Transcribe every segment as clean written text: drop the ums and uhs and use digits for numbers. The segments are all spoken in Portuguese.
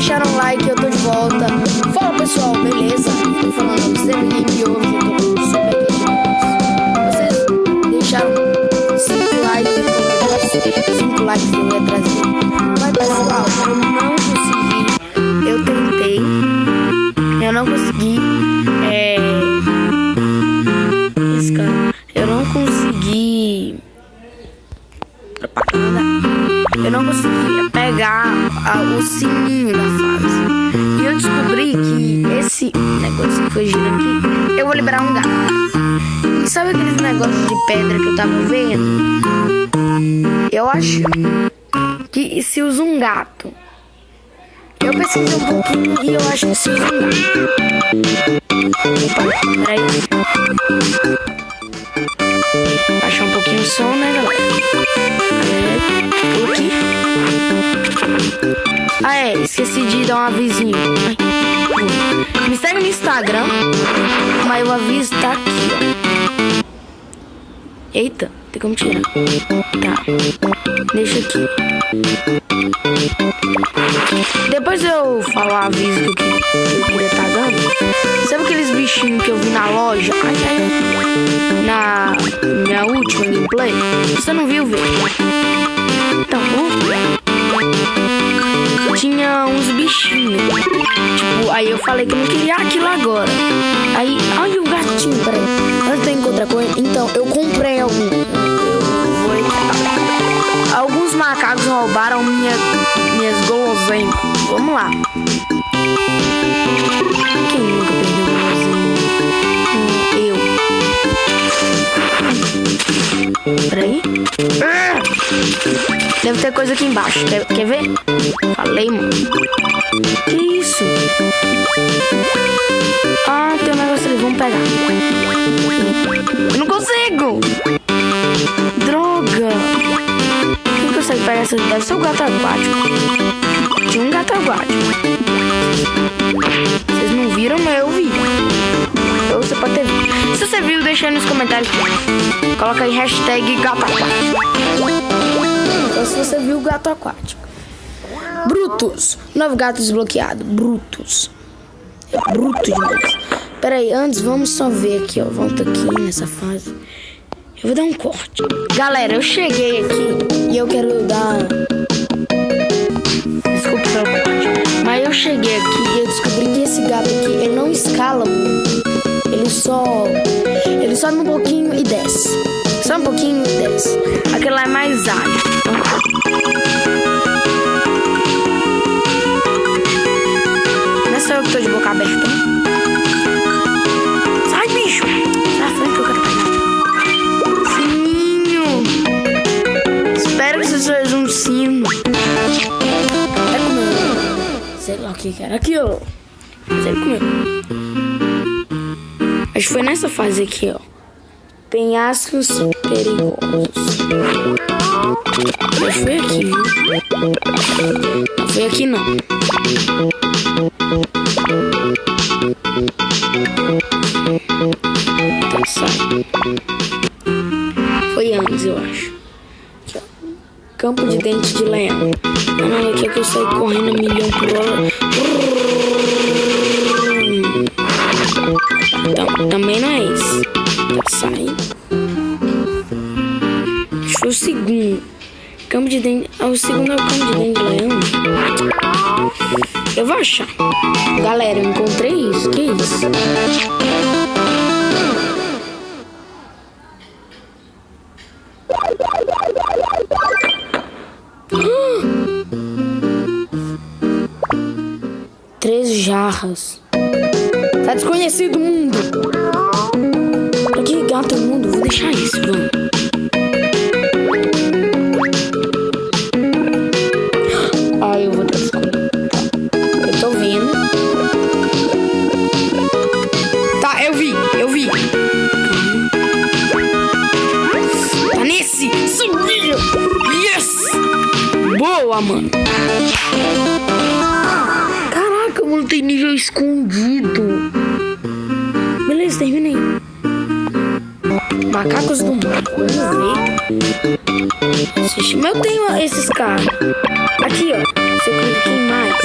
deixaram um like, eu tô de volta. Fala pessoal, beleza? Tô falando você e hoje eu tô com um super aqui. Vocês deixaram 5 likes, 5 likes eu ia trazer. Mas pessoal, eu não consegui. Eu tentei. Eu não consegui. Eu não consegui. Eu não conseguia pegar o sininho da fase. E eu descobri que esse negócio que foi girando aqui, eu vou liberar um gato. E sabe aqueles negócios de pedra que eu tava vendo? Eu acho que se usa um gato. Eu pesquisei um pouquinho e eu acho que se usa um gato. Opa, peraí. Baixar um pouquinho o som, né, galera? Aqui. Esqueci de dar um avisinho. Me segue no Instagram, mas o aviso tá aqui, ó. Eita, tem como tirar. Tá, deixa aqui. Depois eu falo o aviso que eu queria tá dando. Sabe aqueles bichinhos que eu vi na loja? Na minha última gameplay? Você não viu, velho? Então, tinha uns bichinhos. Tipo, aí eu falei que eu não queria aquilo agora. Aí, olha o gatinho, peraí. Antes de eu encontrar com ele, então, eu comprei algum. Eu vou evitar. Alguns macacos roubaram minhas guloseimas. Vamos lá. Quem nunca perdeu guloseima? Eu. Peraí. Deve ter coisa aqui embaixo. Quer ver? Falei, mano. Que isso? Ah, tem um negócio ali. Vamos pegar. Eu não consigo. Droga. Quem consegue pegar essa? Deve ser o gato aquático. Tinha um gato aquático. Vocês não viram, mas eu vi. Ou você pode ter visto. Se você viu, deixa aí nos comentários. Coloca aí hashtag gato aquático. Então se você viu o gato aquático. Brutus. Novo gato desbloqueado. Brutus. É bruto demais. Pera aí, antes vamos só ver aqui, ó. Volta aqui nessa fase. Eu vou dar um corte. Galera, eu cheguei aqui e eu quero dar... Desculpa pelo corte. Mas eu cheguei aqui e eu descobri que esse gato aqui, ele não escala muito. Ele sobe um pouquinho e desce. Só um pouquinho e desce. Aquele lá é mais ágil. Não é só eu que tô de boca aberta. Sai, bicho! Sai na frente que eu quero pegar. Sininho! Espero que você seja um sino. Vai comer. Sei lá o que era aquilo. Sei comer. Acho que foi nessa fase aqui, ó. Penhascos perigosos. Acho que foi aqui, viu? Não foi aqui, não. Tá, sai. Foi antes, eu acho. Aqui, ó. Campo de dente de leão. Ah, não, aqui é que eu saí correndo a milhão por hora. Então, também não é isso. Sai. Acho que foi o segundo. Campo de dente. O segundo é o campo de dente de leão. Eu vou achar. Galera, eu encontrei isso. Que isso? Três jarras. Tá desconhecido o mundo. Pra que gato é o mundo? Vou deixar isso, vamos. Eu vou dar escolha. Eu tô vendo. Tá, eu vi. Tá nesse. Subiu. Yes! Boa, mano. Caraca, mano, tem nível escondido. Beleza, terminei. Macacos do mundo. Vamos ver. Mas eu tenho esses caras. Aqui, ó. Se eu clicar em mais.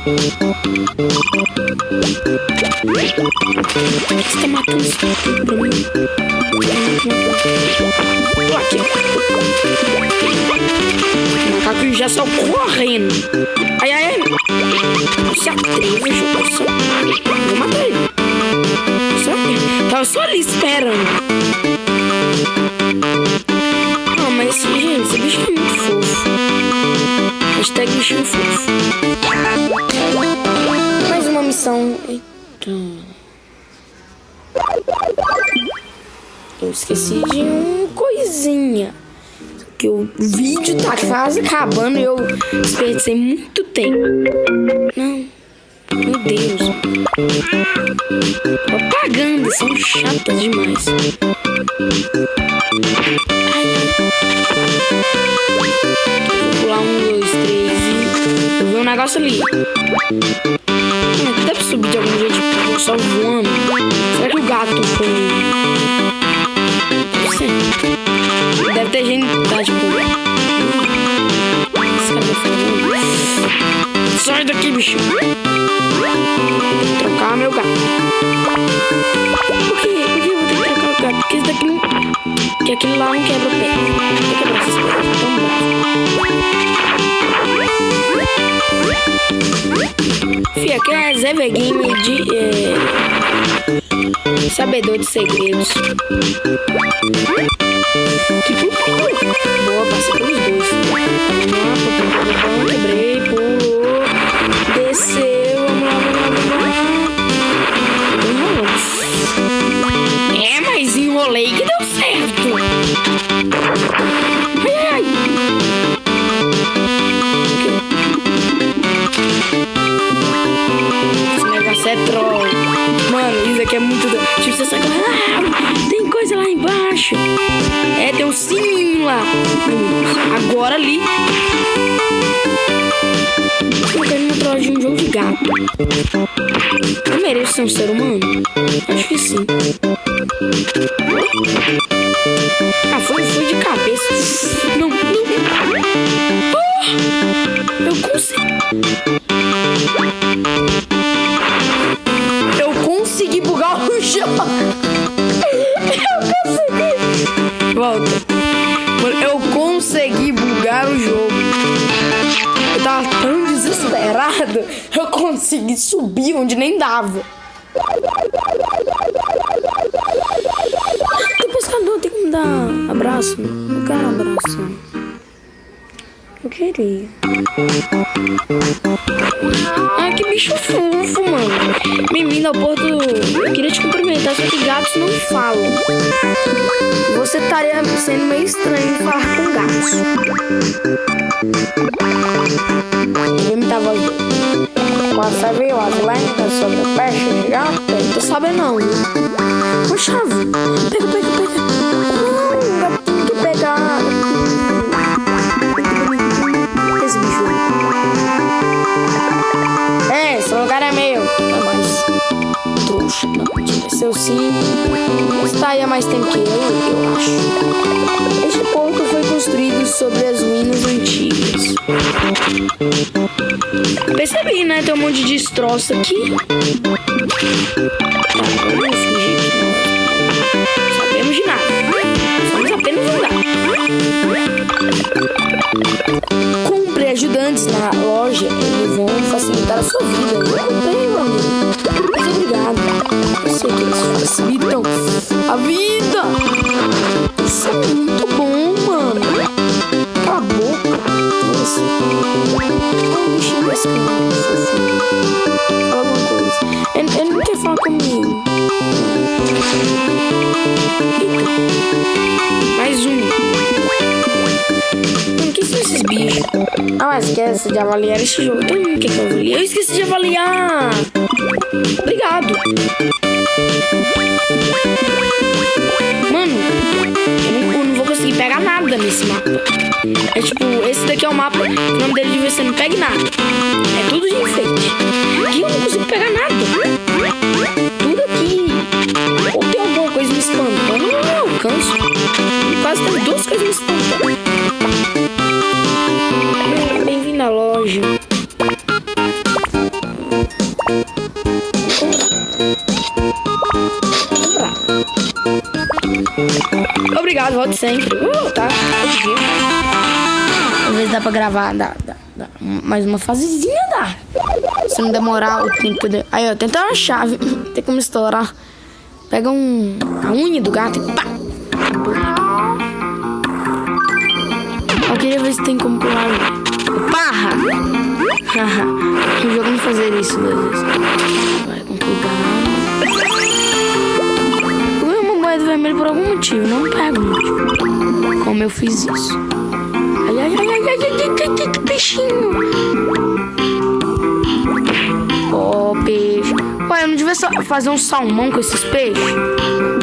Por que você tá matando isso tudo pra mim? Aqui. O macaco já saiu correndo. Ai, ai, ai. Não se atreve, jogo. Vou matar ele. Tava só ali esperando. Ah, mas gente, esse bicho é muito fofo. Hashtag bichinho fofo. Mais uma missão. Eita. Eu esqueci de uma coisinha. Que o vídeo tá quase acabando e eu desperdicei muito tempo. Não. Meu Deus. Propagandas são chatas demais. Ai, ai. Vou pular 1, 2, 3 e... Eu vi um negócio ali. Deve subir de algum jeito, tipo, só voando. Será que o gato foi... Não sei. Deve ter gente que tá, tipo... Esse cara vai falando. Sai daqui, bicho. Vou ter que trocar meu gato. Por que eu vou ter que trocar o gato? Porque esse daqui não... Porque aquele lá não quebra o pé. Não quebra essas pernas. Tão bravo. Fia, aqui é Zé Game de... sabedor de segredos. Que boa, passei pelos dois. Quebrei, pulou, desceu, vamos lá. É, mas enrolei que deu certo. Ai, ai. Esse negócio é troll. Mano, isso aqui é muito... Tipo, você sai correndo. Tem coisa lá embaixo. É, tem um sininho lá. Agora ali. Eu quero uma troll de um jogo de gato. Eu mereço ser um ser humano? Acho que sim. Ah, foi de cabeça. Não. Oh, eu consegui. Eu consegui bugar o jogo. Eu consegui. Volta. Eu consegui bugar o jogo. Eu tava tão desesperado. Eu consegui subir onde nem dava. Tem pescador, tem que me dar abraço. Eu quero abraço. Eu queria. Ah, que bicho fofo, mano. Bem-vindo ao Porto. Eu queria te cumprimentar, só que gatos não falam. Você estaria sendo meio estranho falar com gatos. Ele imitar a voz dele. Quando você viu as lendas sobre o peixe gigante? Eu tô sabendo não, viu? Uma chave. Pega. Não, gatinho que pegar. Esse bicho. É, esse lugar é meu. É mais trouxa. Não, seu sim. Está aí há mais tempo que eu acho. Este ponto foi construído sobre as ruínas antigas. Percebi, né? Tem um monte de destroço aqui. Tá, vamos fingir que não sabemos de nada. Vamos apenas andar. Compre ajudantes na loja. Eles vão facilitar a sua vida. Eu comprei, meu amigo. Muito obrigado. Eu sei que eles facilitam a vida. Isso é muito bom, mano. Cala a boca. Nossa. Um bichinho desse cara. Fala alguma coisa. Ele não quer falar comigo. Mais um. O que são esses bichos? Ah, mas esquece de avaliar esse jogo. Todo mundo quer que eu avalie. Eu esqueci de avaliar. Obrigado. Mano, eu não vou conseguir pegar nada nesse mapa. É tipo, esse daqui é o mapa. O nome dele devia ser Não Pegue Nada. É tudo de enfeite. Aqui eu não consigo pegar nada. Tudo aqui. Ou tem alguma coisa me espantando, eu não alcanço. Quase tem duas coisas me espantando. Bem-vindo à loja. volte sempre. Tá? Todo dia. Às vezes dá pra gravar, dá. Mais uma fasezinha dá. Se não demorar o tempo que eu... Aí, ó, tenta uma chave. Tem como estourar. Pega a unha do gato e pá! Eu queria ver se tem como pular. Parra! O jogo não fazer isso 2 vezes. Vai com cuidado. Eu ganhei uma moeda vermelha por algum motivo, não me pergunte como eu fiz isso. Ai, que peixinho! Ó, peixe. Ué, eu não devia só fazer um salmão com esses peixes?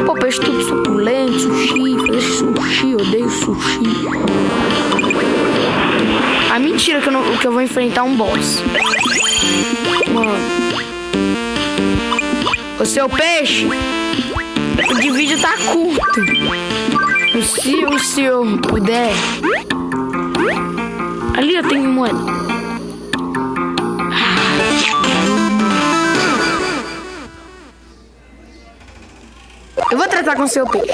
Pô, peixe tudo suculento, sushi, fazer sushi, odeio sushi. Ah, mentira que eu vou enfrentar um boss. Mano. O seu peixe, o de vídeo tá curto. Se o senhor puder. Ali eu tenho moeda. Eu vou tratar com o seu peixe.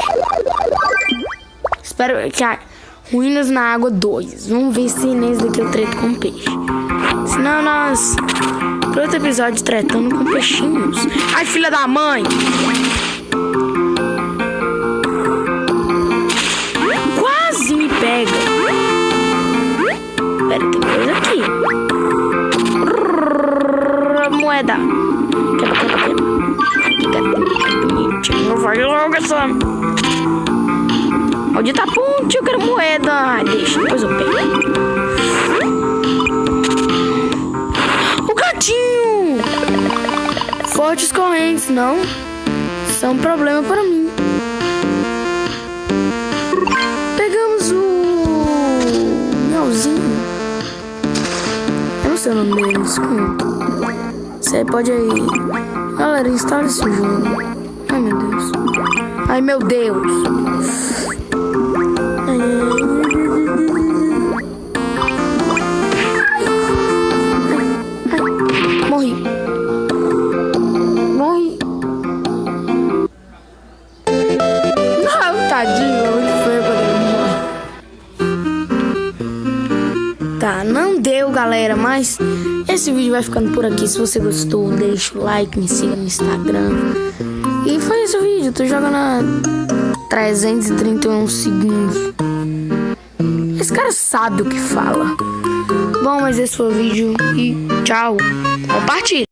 Espero que ruínas na água 2. Vamos ver se nesse daqui eu treto com o peixe. Senão nós... Pro outro episódio tretando com peixinhos. Ai, filha da mãe! Quase me pega. Pera, tem coisa aqui. Moeda. Não vai logo essa... Maldita ponte, eu quero moeda. Ai, deixa, depois eu pego. O gatinho! Fortes correntes, não? São um problema para mim. Pegamos o... Melzinho. Eu não sei o nome dele, desculpa. Você pode aí... Galera, instala esse jogo. Ai, meu Deus. Ai, meu Deus. Morri. Não, tadinho. Onde foi quando ele morreu? Tá, não deu, galera, mas esse vídeo vai ficando por aqui. Se você gostou, deixa o like, me siga no Instagram. E foi esse o vídeo. Tô jogando a 331 segundos. Esse cara sabe o que fala. Bom, mas esse foi o vídeo e tchau. Compartilhe.